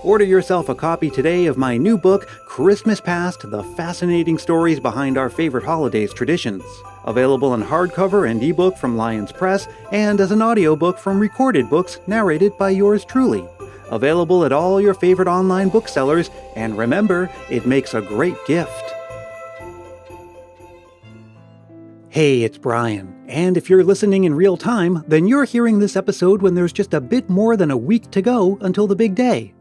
Order yourself a copy today of my new book, Christmas Past, The Fascinating Stories Behind Our Favorite Holidays Traditions. Available in hardcover and ebook from Lions Press, and as an audiobook from Recorded Books narrated by yours truly. Available at all your favorite online booksellers, and remember, it makes a great gift. Hey, it's Brian, and if you're listening in real time, then you're hearing this episode when there's just a bit more than a week to go until the big day.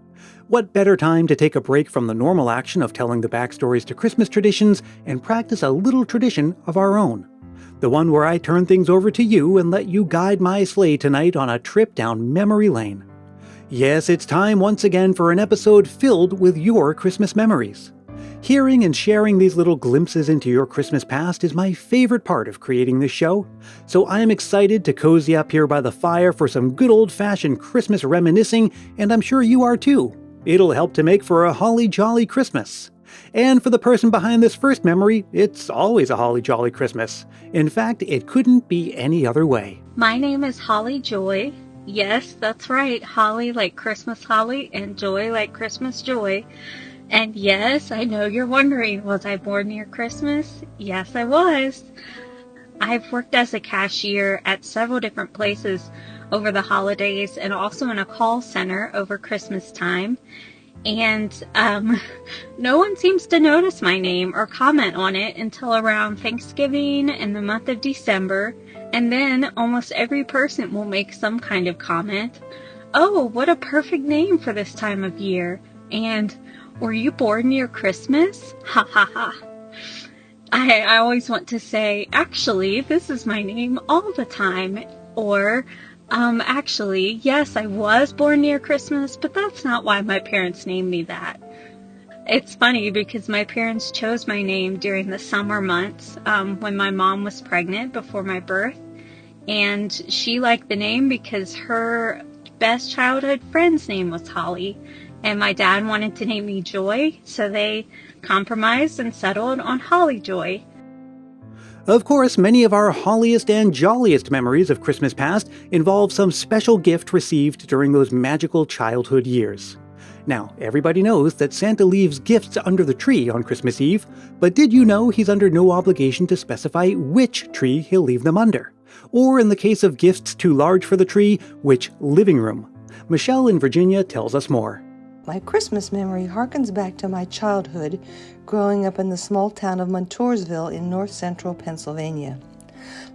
What better time to take a break from the normal action of telling the backstories to Christmas traditions and practice a little tradition of our own? The one where I turn things over to you and let you guide my sleigh tonight on a trip down memory lane. Yes, it's time once again for an episode filled with your Christmas memories. Hearing and sharing these little glimpses into your Christmas past is my favorite part of creating this show, so I am excited to cozy up here by the fire for some good old-fashioned Christmas reminiscing, and I'm sure you are too. It'll help to make for a holly jolly Christmas. And for the person behind this first memory, it's always a holly jolly Christmas. In fact, it couldn't be any other way. My name is Holly Joy. Yes, that's right, holly like Christmas holly and joy like Christmas joy. And yes, I know you're wondering, was I born near Christmas? Yes, I was. I've worked as a cashier at several different places over the holidays and also in a call center over Christmas time. And no one seems to notice my name or comment on it until around Thanksgiving and the month of December. And then almost every person will make some kind of comment. Oh, what a perfect name for this time of year. And were you born near Christmas? Ha ha ha. I always want to say, actually, this is my name all the time. Or, actually, yes, I was born near Christmas, but that's not why my parents named me that. It's funny because my parents chose my name during the summer months when my mom was pregnant before my birth. And she liked the name because her best childhood friend's name was Holly. And my dad wanted to name me Joy, so they compromised and settled on Holly Joy. Of course, many of our holliest and jolliest memories of Christmas past involve some special gift received during those magical childhood years. Now, everybody knows that Santa leaves gifts under the tree on Christmas Eve, but did you know he's under no obligation to specify which tree he'll leave them under? Or in the case of gifts too large for the tree, which living room? Michelle in Virginia tells us more. My Christmas memory harkens back to my childhood, growing up in the small town of Montoursville in north-central Pennsylvania.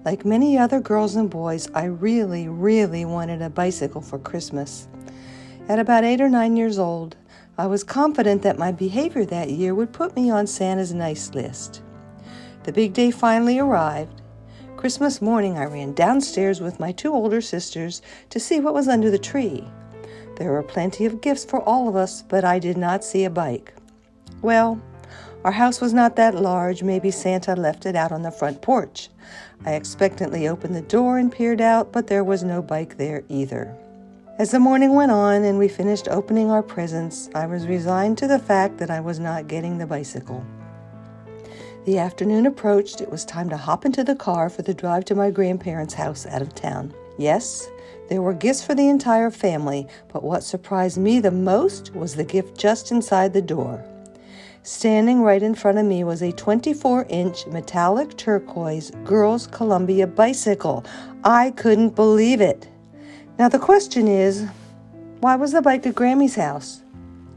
Like many other girls and boys, I really wanted a bicycle for Christmas. At about 8 or 9 years old, I was confident that my behavior that year would put me on Santa's nice list. The big day finally arrived. Christmas morning, I ran downstairs with my 2 older sisters to see what was under the tree. There were plenty of gifts for all of us, but I did not see a bike. Well, our house was not that large. Maybe Santa left it out on the front porch. I expectantly opened the door and peered out, but there was no bike there either. As the morning went on and we finished opening our presents, I was resigned to the fact that I was not getting the bicycle. The afternoon approached. It was time to hop into the car for the drive to my grandparents' house out of town. Yes, there were gifts for the entire family, but what surprised me the most was the gift just inside the door. Standing right in front of me was a 24-inch metallic turquoise Girls Columbia bicycle. I couldn't believe it. Now the question is, why was the bike at Grammy's house?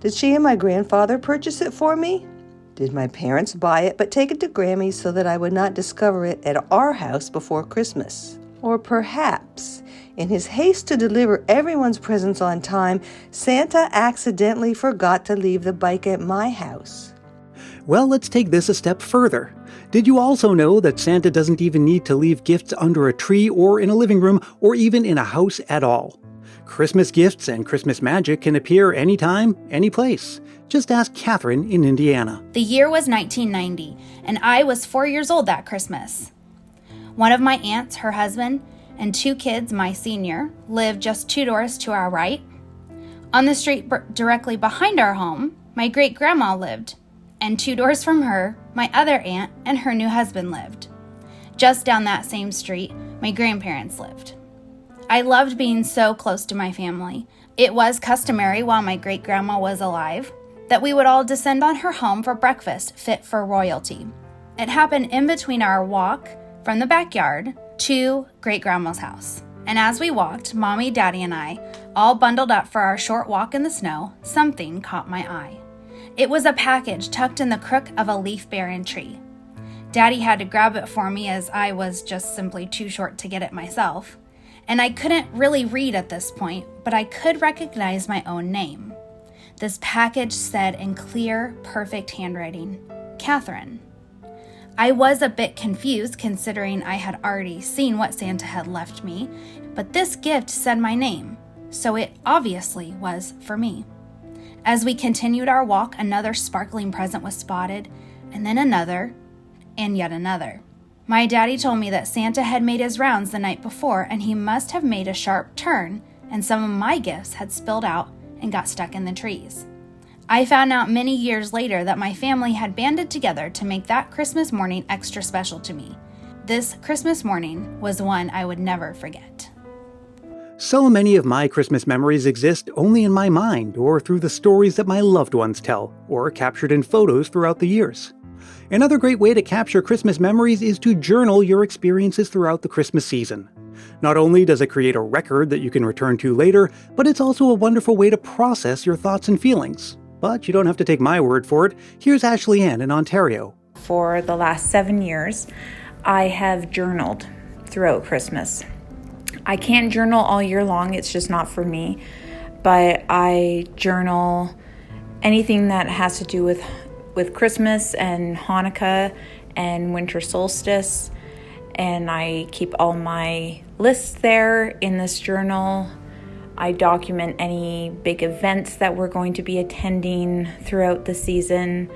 Did she and my grandfather purchase it for me? Did my parents buy it but take it to Grammy's so that I would not discover it at our house before Christmas? Or perhaps, in his haste to deliver everyone's presents on time, Santa accidentally forgot to leave the bike at my house. Well, let's take this a step further. Did you also know that Santa doesn't even need to leave gifts under a tree or in a living room or even in a house at all? Christmas gifts and Christmas magic can appear anytime, any place. Just ask Catherine in Indiana. The year was 1990, and I was 4 years old that Christmas. One of my aunts, her husband, and 2 kids, my senior, lived just 2 doors to our right. On the street directly behind our home, my great-grandma lived, and 2 doors from her, my other aunt and her new husband lived. Just down that same street, my grandparents lived. I loved being so close to my family. It was customary while my great-grandma was alive that we would all descend on her home for breakfast fit for royalty. It happened in between our walk from the backyard to great-grandma's house. And as we walked, Mommy, Daddy, and I, all bundled up for our short walk in the snow, something caught my eye. It was a package tucked in the crook of a leaf-bearing tree. Daddy had to grab it for me as I was just simply too short to get it myself. And I couldn't really read at this point, but I could recognize my own name. This package said in clear, perfect handwriting, Catherine. I was a bit confused considering I had already seen what Santa had left me, but this gift said my name, so it obviously was for me. As we continued our walk, another sparkling present was spotted, and then another, and yet another. My daddy told me that Santa had made his rounds the night before, and he must have made a sharp turn, and some of my gifts had spilled out and got stuck in the trees. I found out many years later that my family had banded together to make that Christmas morning extra special to me. This Christmas morning was one I would never forget. So many of my Christmas memories exist only in my mind or through the stories that my loved ones tell, or captured in photos throughout the years. Another great way to capture Christmas memories is to journal your experiences throughout the Christmas season. Not only does it create a record that you can return to later, but it's also a wonderful way to process your thoughts and feelings. But you don't have to take my word for it. Here's Ashley Ann in Ontario. For the last 7 years, I have journaled throughout Christmas. I can't journal all year long, it's just not for me, but I journal anything that has to do with Christmas and Hanukkah and winter solstice, and I keep all my lists there in this journal. I document any big events that we're going to be attending throughout the season,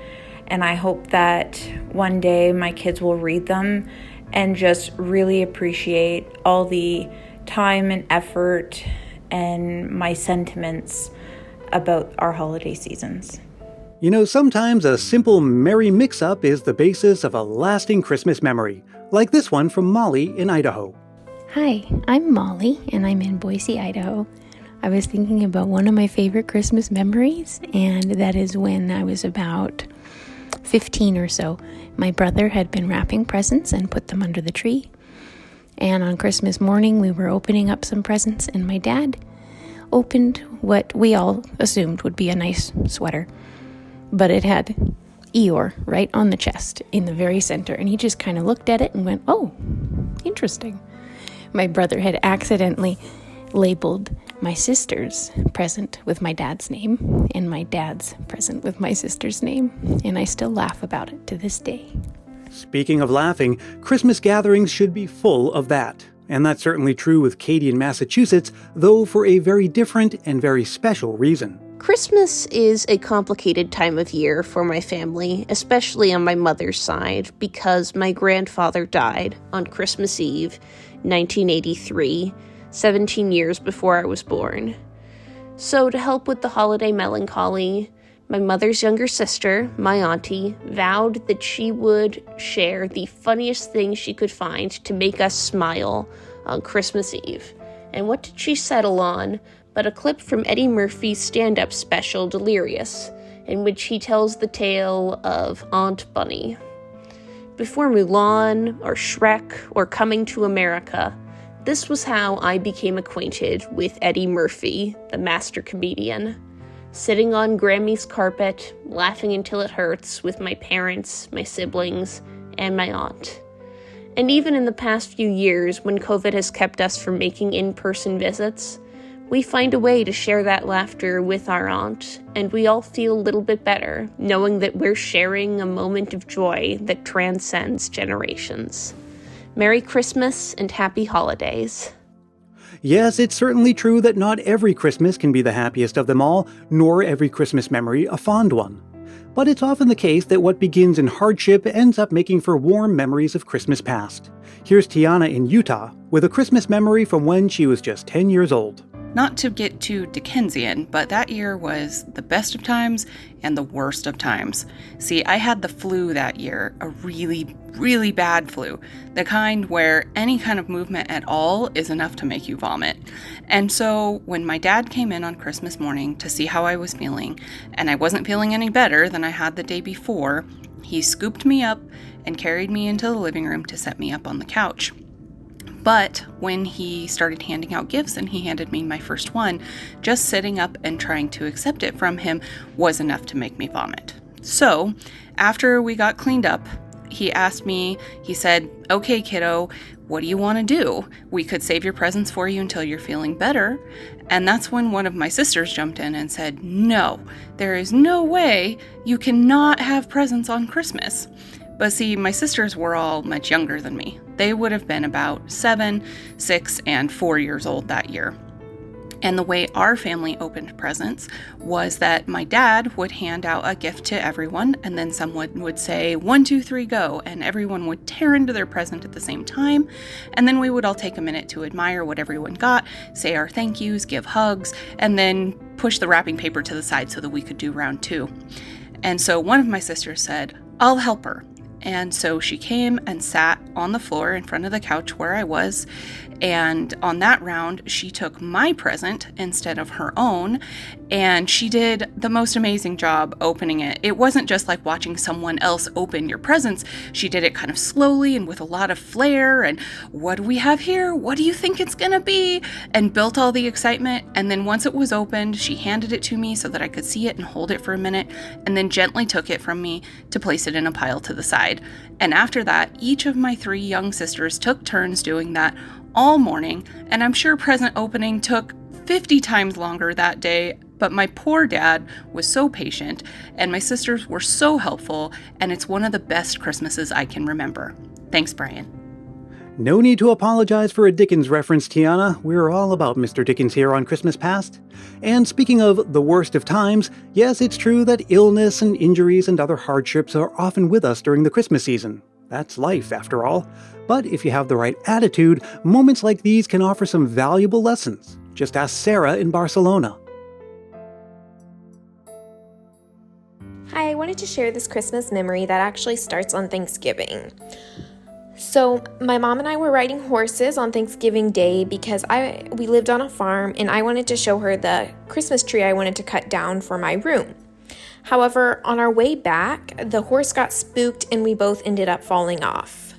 and I hope that one day my kids will read them and just really appreciate all the time and effort and my sentiments about our holiday seasons. You know, sometimes a simple merry mix-up is the basis of a lasting Christmas memory, like this one from Molly in Idaho. Hi, I'm Molly, and I'm in Boise, Idaho. I was thinking about one of my favorite Christmas memories, and that is when I was about 15 or so. My brother had been wrapping presents and put them under the tree. And on Christmas morning, we were opening up some presents, and my dad opened what we all assumed would be a nice sweater. But it had Eeyore right on the chest in the very center, and he just kind of looked at it and went, "Oh, interesting." My brother had accidentally labeled my sister's present with my dad's name and my dad's present with my sister's name, and I still laugh about it to this day. Speaking of laughing, Christmas gatherings should be full of that. And that's certainly true with Katie in Massachusetts, though for a very different and very special reason. Christmas is a complicated time of year for my family, especially on my mother's side, because my grandfather died on Christmas Eve, 1983, 17 years before I was born. So to help with the holiday melancholy, my mother's younger sister, my auntie, vowed that she would share the funniest thing she could find to make us smile on Christmas Eve. And what did she settle on but a clip from Eddie Murphy's stand-up special, Delirious, in which he tells the tale of Aunt Bunny. Before Mulan, or Shrek, or Coming to America, this was how I became acquainted with Eddie Murphy, the master comedian. Sitting on Grammy's carpet, laughing until it hurts with my parents, my siblings, and my aunt. And even in the past few years, when COVID has kept us from making in-person visits, we find a way to share that laughter with our aunt, and we all feel a little bit better, knowing that we're sharing a moment of joy that transcends generations. Merry Christmas and Happy Holidays. Yes, it's certainly true that not every Christmas can be the happiest of them all, nor every Christmas memory a fond one. But it's often the case that what begins in hardship ends up making for warm memories of Christmas past. Here's Tiana in Utah with a Christmas memory from when she was just 10 years old. Not to get too Dickensian, but that year was the best of times and the worst of times. See, I had the flu that year, a really, really bad flu, the kind where any kind of movement at all is enough to make you vomit. And so when my dad came in on Christmas morning to see how I was feeling, and I wasn't feeling any better than I had the day before, he scooped me up and carried me into the living room to set me up on the couch. But when he started handing out gifts and he handed me my first one, just sitting up and trying to accept it from him was enough to make me vomit. So after we got cleaned up, he asked me, he said, "Okay, kiddo, what do you want to do? We could save your presents for you until you're feeling better." And that's when one of my sisters jumped in and said, "No, there is no way you cannot have presents on Christmas." But see, my sisters were all much younger than me. They would have been about 7, 6, and 4 years old that year. And the way our family opened presents was that my dad would hand out a gift to everyone, and then someone would say, 1, 2, 3, go, and everyone would tear into their present at the same time. And then we would all take a minute to admire what everyone got, say our thank yous, give hugs, and then push the wrapping paper to the side so that we could do round 2. And so one of my sisters said, "I'll help her." And so she came and sat on the floor in front of the couch where I was. And on that round, she took my present instead of her own. And she did the most amazing job opening it. It wasn't just like watching someone else open your presents. She did it kind of slowly and with a lot of flair. And what do we have here? What do you think it's going to be? And built all the excitement. And then once it was opened, she handed it to me so that I could see it and hold it for a minute. And then gently took it from me to place it in a pile to the side. And after that, each of my 3 young sisters took turns doing that all morning, and I'm sure present opening took 50 times longer that day, but my poor dad was so patient, and my sisters were so helpful, and it's one of the best Christmases I can remember. Thanks, Brian. No need to apologize for a Dickens reference, Tiana. We're all about Mr. Dickens here on Christmas Past. And speaking of the worst of times, yes, it's true that illness and injuries and other hardships are often with us during the Christmas season. That's life, after all. But if you have the right attitude, moments like these can offer some valuable lessons. Just ask Sarah in Barcelona. Hi, I wanted to share this Christmas memory that actually starts on Thanksgiving. So my mom and I were riding horses on Thanksgiving Day because we lived on a farm and I wanted to show her the Christmas tree I wanted to cut down for my room. However, on our way back, the horse got spooked and we both ended up falling off.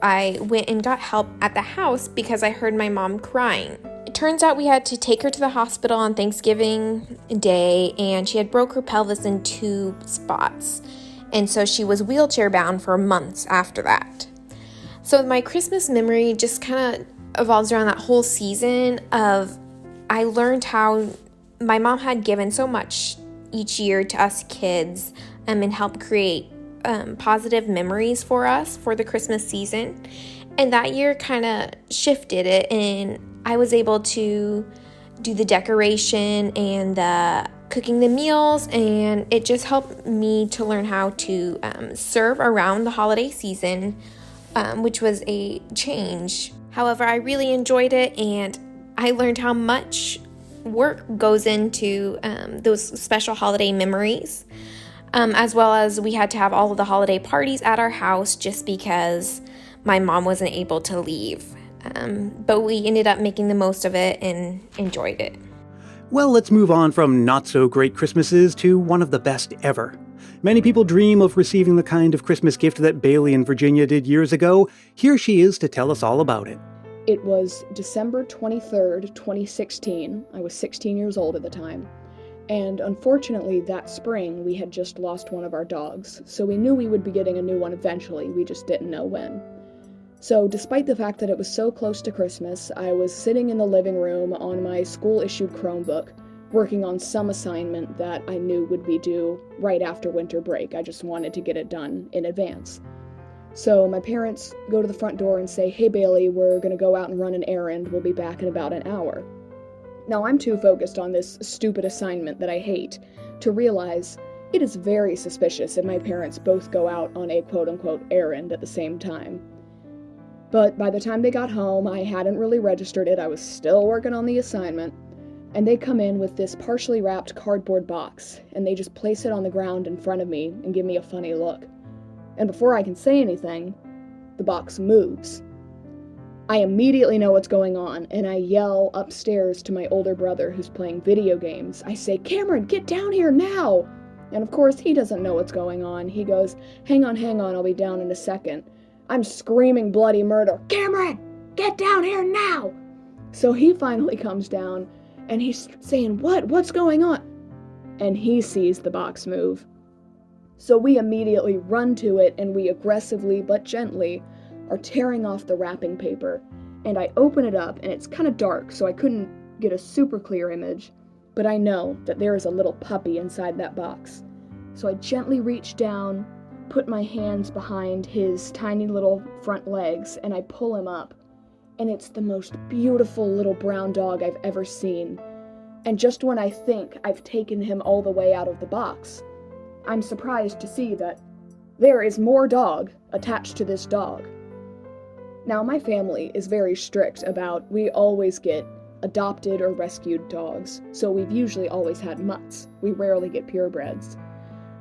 I went and got help at the house because I heard my mom crying. It turns out we had to take her to the hospital on Thanksgiving Day and she had broke her pelvis in 2 spots. And so she was wheelchair bound for months after that. So my Christmas memory just kind of evolves around that whole season of I learned how my mom had given so much each year to us kids and helped create positive memories for us for the Christmas season. And that year kind of shifted it and I was able to do the decoration and the cooking the meals, and it just helped me to learn how to serve around the holiday season, which was a change. However, I really enjoyed it and I learned how much work goes into those special holiday memories, as well as we had to have all of the holiday parties at our house just because my mom wasn't able to leave. But we ended up making the most of it and enjoyed it. Well, let's move on from not-so-great Christmases to one of the best ever. Many people dream of receiving the kind of Christmas gift that Bailey in Virginia did years ago. Here she is to tell us all about it. It was December 23rd, 2016. I was 16 years old at the time. And unfortunately, that spring, we had just lost one of our dogs, so we knew we would be getting a new one eventually, we just didn't know when. So despite the fact that it was so close to Christmas, I was sitting in the living room on my school-issued Chromebook, working on some assignment that I knew would be due right after winter break. I just wanted to get it done in advance. So my parents go to the front door and say, "Hey Bailey, we're gonna go out and run an errand, we'll be back in about an hour." Now I'm too focused on this stupid assignment that I hate to realize it is very suspicious if my parents both go out on a quote-unquote errand at the same time. But by the time they got home, I hadn't really registered it, I was still working on the assignment. And they come in with this partially wrapped cardboard box, and they just place it on the ground in front of me and give me a funny look. And before I can say anything, the box moves. I immediately know what's going on, and I yell upstairs to my older brother who's playing video games. I say, "Cameron, get down here now!" And of course, he doesn't know what's going on. He goes, hang on, I'll be down in a second." I'm screaming bloody murder, "Cameron, get down here now!" So he finally comes down, and he's saying, What's going on? And he sees the box move. So we immediately run to it, and we aggressively but gently are tearing off the wrapping paper. And I open it up, and it's kind of dark, so I couldn't get a super clear image, but I know that there is a little puppy inside that box. So I gently reach down, put my hands behind his tiny little front legs, and I pull him up. And it's the most beautiful little brown dog I've ever seen. And just when I think I've taken him all the way out of the box, I'm surprised to see that there is more dog attached to this dog. Now, my family is very strict about we always get adopted or rescued dogs, so we've usually always had mutts. We rarely get purebreds.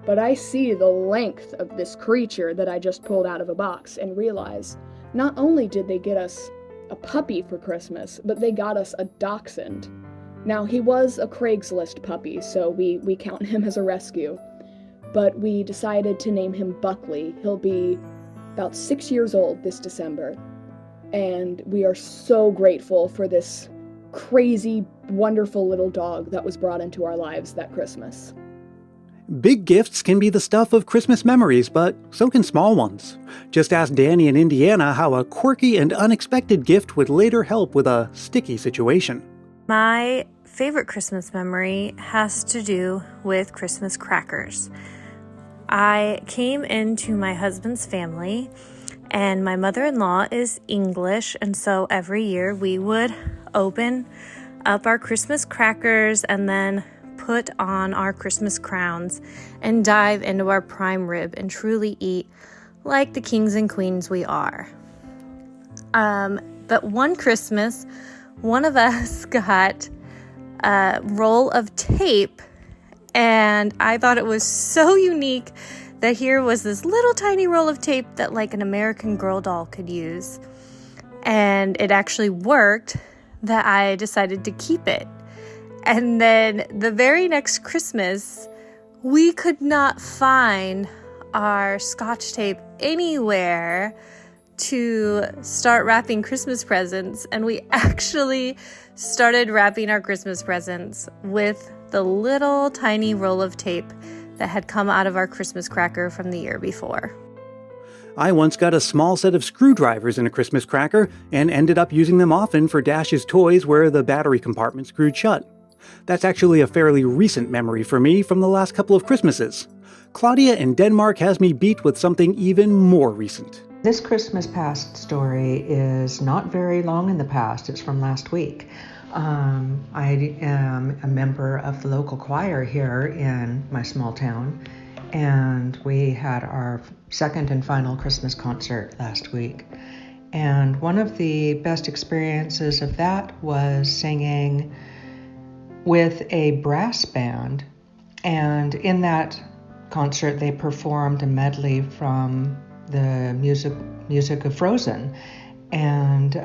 But I see the length of this creature that I just pulled out of a box and realize not only did they get us a puppy for Christmas, but they got us a dachshund. Now, he was a Craigslist puppy, so we count him as a rescue. But we decided to name him Buckley. He'll be about 6 years old this December. And we are so grateful for this crazy, wonderful little dog that was brought into our lives that Christmas. Big gifts can be the stuff of Christmas memories, but so can small ones. Just ask Danny in Indiana how a quirky and unexpected gift would later help with a sticky situation. My favorite Christmas memory has to do with Christmas crackers. I came into my husband's family, and my mother-in-law is English, and so every year we would open up our Christmas crackers and then put on our Christmas crowns and dive into our prime rib and truly eat like the kings and queens we are. But one Christmas, one of us got a roll of tape, and I thought it was so unique that here was this little tiny roll of tape that like an American Girl doll could use. And it actually worked that I decided to keep it. And then the very next Christmas, we could not find our Scotch tape anywhere to start wrapping Christmas presents. And we actually started wrapping our Christmas presents with the little tiny roll of tape that had come out of our Christmas cracker from the year before. I once got a small set of screwdrivers in a Christmas cracker and ended up using them often for Dash's toys where the battery compartment screwed shut. That's actually a fairly recent memory for me from the last couple of Christmases. Claudia in Denmark has me beat with something even more recent. This Christmas past story is not very long in the past. It's from last week. I am a member of the local choir here in my small town, and we had our second and final Christmas concert last week. And one of the best experiences of that was singing with a brass band. And in that concert, they performed a medley from the music of Frozen. And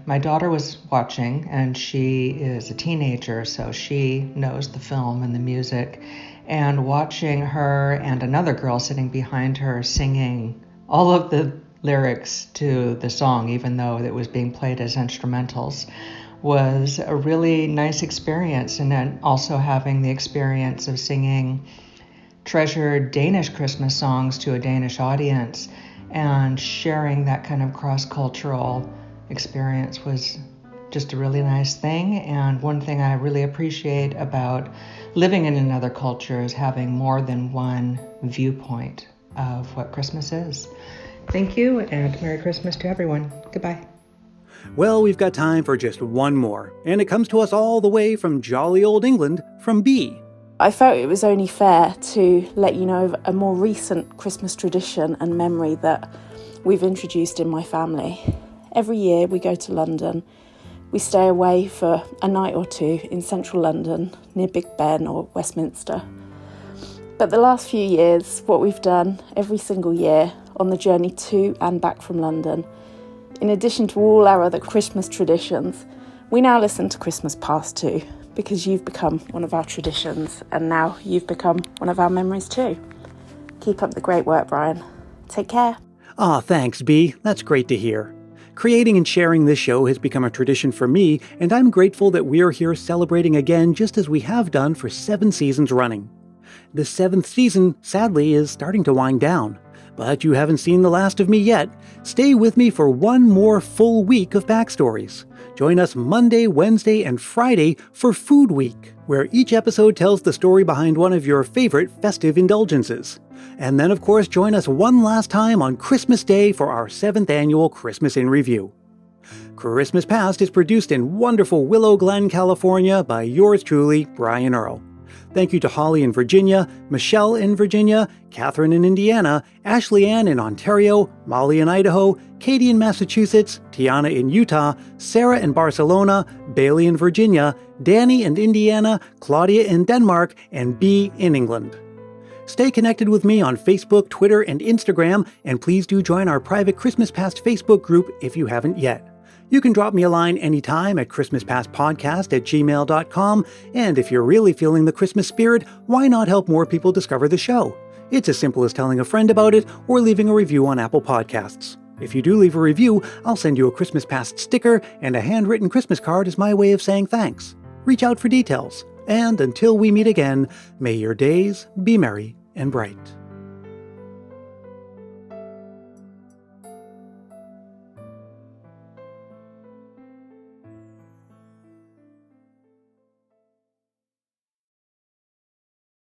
my daughter was watching, and she is a teenager, so she knows the film and the music. And watching her and another girl sitting behind her singing all of the lyrics to the song, even though it was being played as instrumentals, was a really nice experience. And then also having the experience of singing treasured Danish Christmas songs to a Danish audience and sharing that kind of cross-cultural experience was just a really nice thing. And one thing I really appreciate about living in another culture is having more than one viewpoint of what Christmas is. Thank you, and Merry Christmas to everyone. Goodbye. Well, we've got time for just one more, and it comes to us all the way from jolly old England, from B. I felt it was only fair to let you know of a more recent Christmas tradition and memory that we've introduced in my family. Every year we go to London, we stay away for a night or two in central London, near Big Ben or Westminster. But the last few years, what we've done every single year on the journey to and back from London, in addition to all our other Christmas traditions, we now listen to Christmas Past too, because you've become one of our traditions, and now you've become one of our memories too. Keep up the great work, Brian. Take care. Aw, thanks, Bea. That's great to hear. Creating and sharing this show has become a tradition for me, and I'm grateful that we're here celebrating again just as we have done for 7 seasons running. The 7th season, sadly, is starting to wind down. But you haven't seen the last of me yet. Stay with me for one more full week of backstories. Join us Monday, Wednesday, and Friday for Food Week, where each episode tells the story behind one of your favorite festive indulgences. And then, of course, join us one last time on Christmas Day for our 7th annual Christmas in Review. Christmas Past is produced in wonderful Willow Glen, California by yours truly, Brian Earl. Thank you to Holly in Virginia, Michelle in Virginia, Catherine in Indiana, Ashley Ann in Ontario, Molly in Idaho, Katie in Massachusetts, Tiana in Utah, Sarah in Barcelona, Bailey in Virginia, Danny in Indiana, Claudia in Denmark, and Bea in England. Stay connected with me on Facebook, Twitter, and Instagram, and please do join our private Christmas Past Facebook group if you haven't yet. You can drop me a line anytime at christmaspastpodcast@gmail.com, and if you're really feeling the Christmas spirit, why not help more people discover the show? It's as simple as telling a friend about it or leaving a review on Apple Podcasts. If you do leave a review, I'll send you a Christmas Past sticker and a handwritten Christmas card as my way of saying thanks. Reach out for details. And until we meet again, may your days be merry and bright.